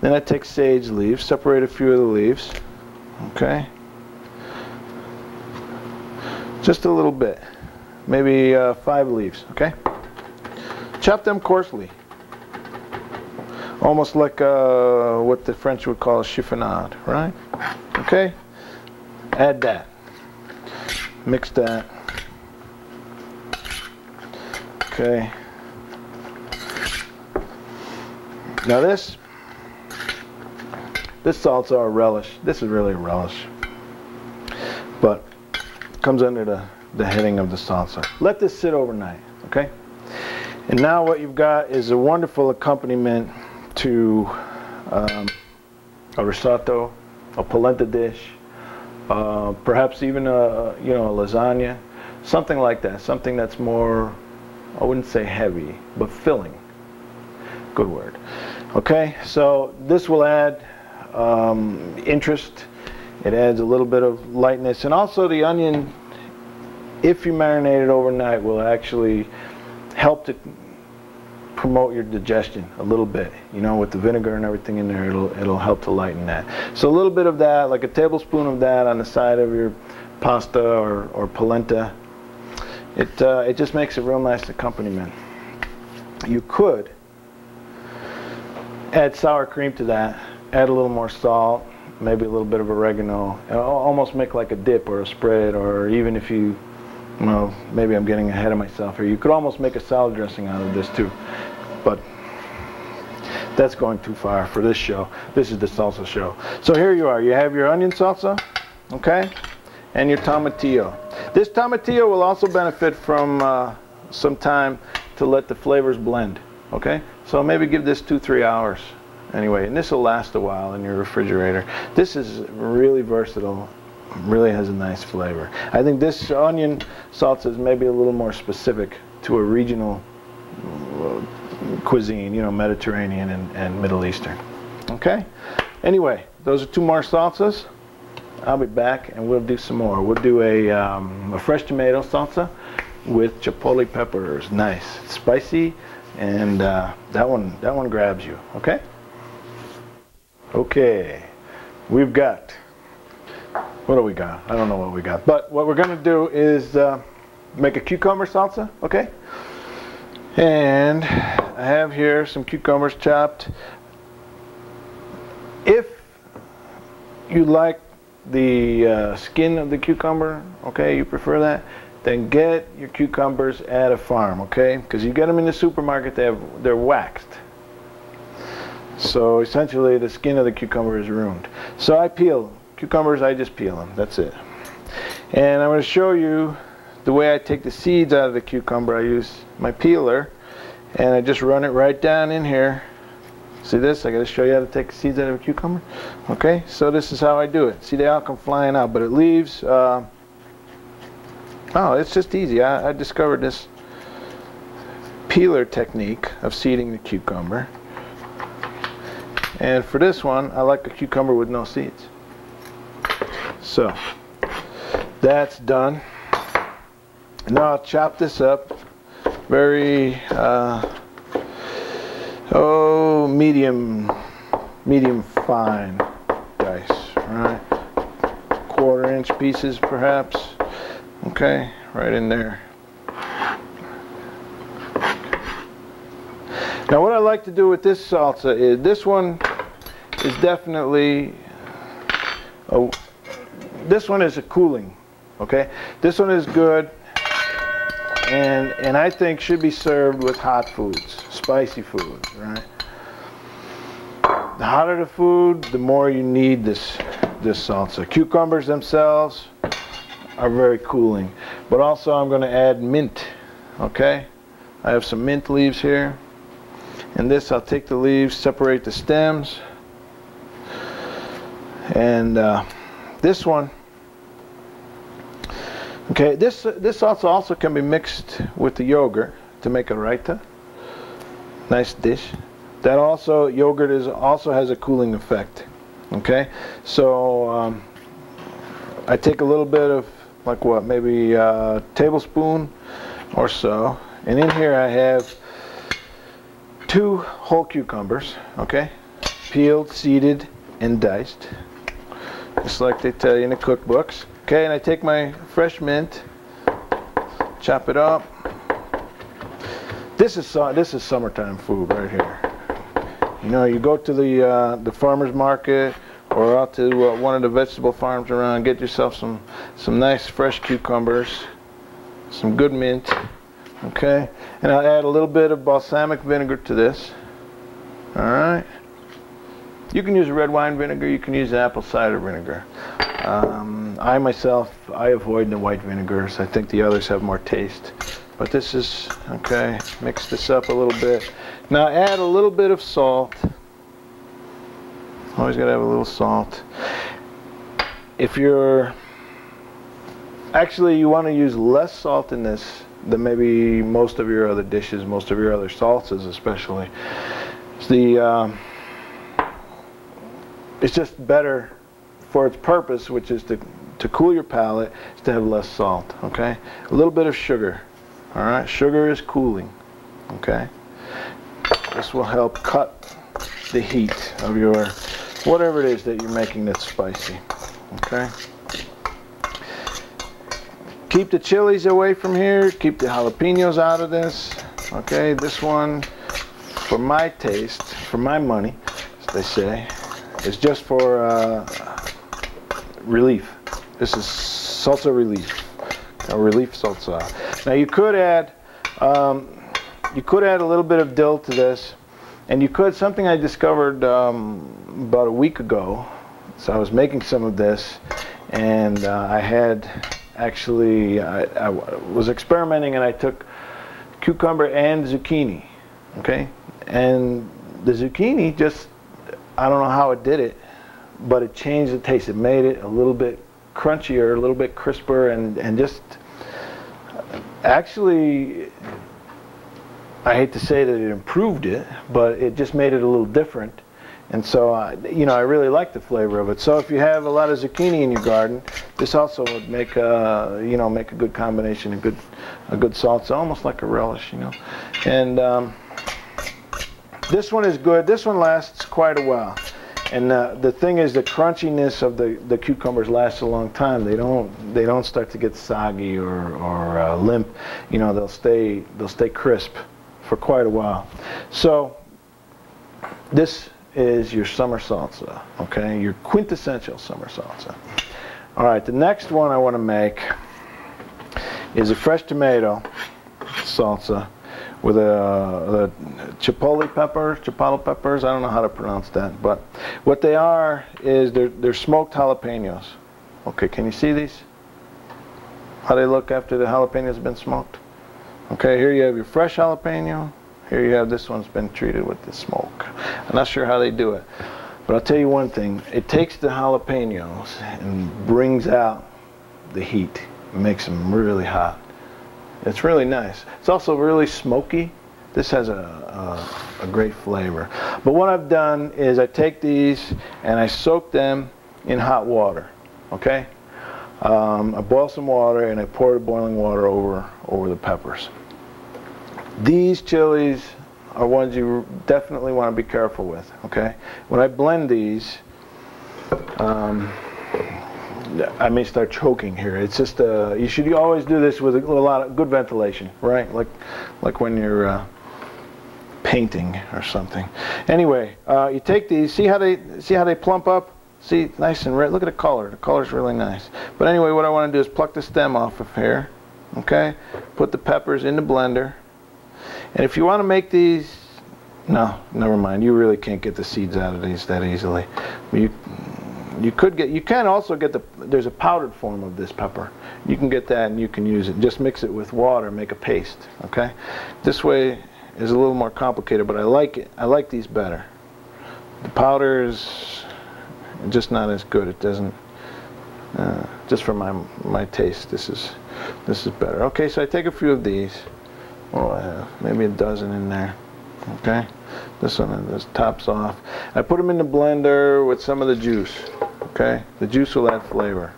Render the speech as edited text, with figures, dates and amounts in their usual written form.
Then I take sage leaves, separate a few of the leaves, okay? Just a little bit, maybe 5 leaves, okay? Chop them coarsely, almost like what the French would call a chiffonade, right? Okay? Add that. Mix that. Okay. Now this salt's our relish. This is really a relish, but it comes under the heading of the salsa. Let this sit overnight, okay? And now what you've got is a wonderful accompaniment to a risotto, a polenta dish, perhaps even a lasagna, something like that. Something that's more, I wouldn't say heavy, but filling. Good word. Okay, so this will add interest. It adds a little bit of lightness, and also the onion, if you marinate it overnight, will actually help to promote your digestion a little bit. You know, with the vinegar and everything in there, it'll help to lighten that. So a little bit of that, like a tablespoon of that on the side of your pasta or polenta. It just makes a real nice accompaniment. You could add sour cream to that, add a little more salt, maybe a little bit of oregano, and almost make like a dip or a spread, or even if you, well, maybe I'm getting ahead of myself here, you could almost make a salad dressing out of this too. But that's going too far for this show. This is the salsa show. So here you are. You have your onion salsa, okay, and your tomatillo. This tomatillo will also benefit from some time to let the flavors blend, okay? So maybe give this 2-3 hours anyway, and this will last a while in your refrigerator. This is really versatile, really has a nice flavor. I think this onion salsa is maybe a little more specific to a regional cuisine, you know, Mediterranean and Middle Eastern. Okay? Anyway, those are 2 more salsas. I'll be back and we'll do some more. We'll do a fresh tomato salsa with chipotle peppers. Nice, spicy, and that one grabs you. Okay? Okay, we've got, what do we got? I don't know what we got, but what we're gonna do is make a cucumber salsa, okay? And I have here some cucumbers chopped. If you like the skin of the cucumber, okay, you prefer that, then get your cucumbers at a farm, okay? Because you get them in the supermarket, they're waxed. So essentially the skin of the cucumber is ruined. So I peel cucumbers, I just peel them, that's it. And I'm going to show you the way I take the seeds out of the cucumber. I use my peeler and I just run it right down in here. See this? I got to show you how to take the seeds out of a cucumber. Okay, so this is how I do it. See, they all come flying out, but it leaves, oh, it's just easy. I discovered this peeler technique of seeding the cucumber. And for this one, I like a cucumber with no seeds. So, that's done. Now I'll chop this up very, medium fine dice, right? 1/4 inch pieces perhaps. Okay, right in there. Now what I like to do with this salsa is, this one is definitely, this one is a cooling, okay? This one is good, and I think should be served with hot foods, spicy foods, right? The hotter the food, the more you need this salsa. Cucumbers themselves are very cooling, but also I'm going to add mint, okay? I have some mint leaves here. And this, I'll take the leaves, separate the stems, and this one, okay, this salsa also can be mixed with the yogurt to make a raita. Nice dish. That also, yogurt also has a cooling effect. Okay, so I take a little bit of, like what, maybe a tablespoon or so, and in here I have 2 whole cucumbers, okay, peeled, seeded, and diced, just like they tell you in the cookbooks. Okay, and I take my fresh mint, chop it up. This is summertime food right here. You know, you go to the farmer's market or out to one of the vegetable farms around, get yourself some nice fresh cucumbers, some good mint, okay? And I'll add a little bit of balsamic vinegar to this, all right? You can use red wine vinegar, you can use apple cider vinegar. I myself, I avoid the white vinegars. I think the others have more taste. But this is, okay, mix this up a little bit. Now add a little bit of salt. Always gotta have a little salt. If you're, actually you wanna use less salt in this than maybe most of your other dishes, most of your other salsas especially. It's just better for its purpose, which is to cool your palate, is to have less salt, okay? A little bit of sugar, all right? Sugar is cooling, okay? This will help cut the heat of your, whatever it is that you're making that's spicy, okay? Keep the chilies away from here, keep the jalapenos out of this, okay? This one, for my taste, for my money, as they say, is just for relief. This is salsa relief, a relief salsa. Now you could add a little bit of dill to this, and you could, something I discovered about a week ago. So I was making some of this, and I had actually, I was experimenting, and I took cucumber and zucchini, okay? And the zucchini just, I don't know how it did it, but it changed the taste. It made it a little bit crunchier, a little bit crisper, and just, actually, I hate to say that it improved it, but it just made it a little different. And so, you know, I really like the flavor of it. So if you have a lot of zucchini in your garden, this also would make a, you know, make a good combination, a good salsa, almost like a relish, you know. And this one is good. This one lasts quite a while. And the thing is, the crunchiness of the cucumbers lasts a long time. They don't start to get soggy or limp. You know, they'll stay crisp for quite a while. So this is your summer salsa, okay? Your quintessential summer salsa. All right, the next one I want to make is a fresh tomato salsa with a chipotle peppers. I don't know how to pronounce that, but what they are is they're smoked jalapenos. Okay, can you see these? How they look after the jalapenos have been smoked? Okay, here you have your fresh jalapeno. Here you have this one's been treated with the smoke. I'm not sure how they do it, but I'll tell you one thing. It takes the jalapenos and brings out the heat. It makes them really hot. It's really nice. It's also really smoky. This has a great flavor. But what I've done is I take these and I soak them in hot water, okay? I boil some water and I pour the boiling water over the peppers. These chilies are ones you definitely want to be careful with, okay? When I blend these, I may start choking here. It's just you should always do this with a lot of good ventilation, right? Like when you're painting or something. Anyway, you take these. See how they plump up? See, nice and red. Look at the color. The color's really nice. But anyway, what I want to do is pluck the stem off of here. Okay? Put the peppers in the blender. And if you want to make these, no, never mind. You really can't get the seeds out of these that easily. You can also get there's a powdered form of this pepper. You can get that and you can use it. Just mix it with water, make a paste, okay? This way is a little more complicated, but I like it. I like these better. The powder is just not as good. It doesn't, just for my taste, this is better. Okay, so I take a few of these. Oh, I have maybe a dozen in there. Okay, this one, this tops off. I put them in the blender with some of the juice. Okay, the juice will add flavor.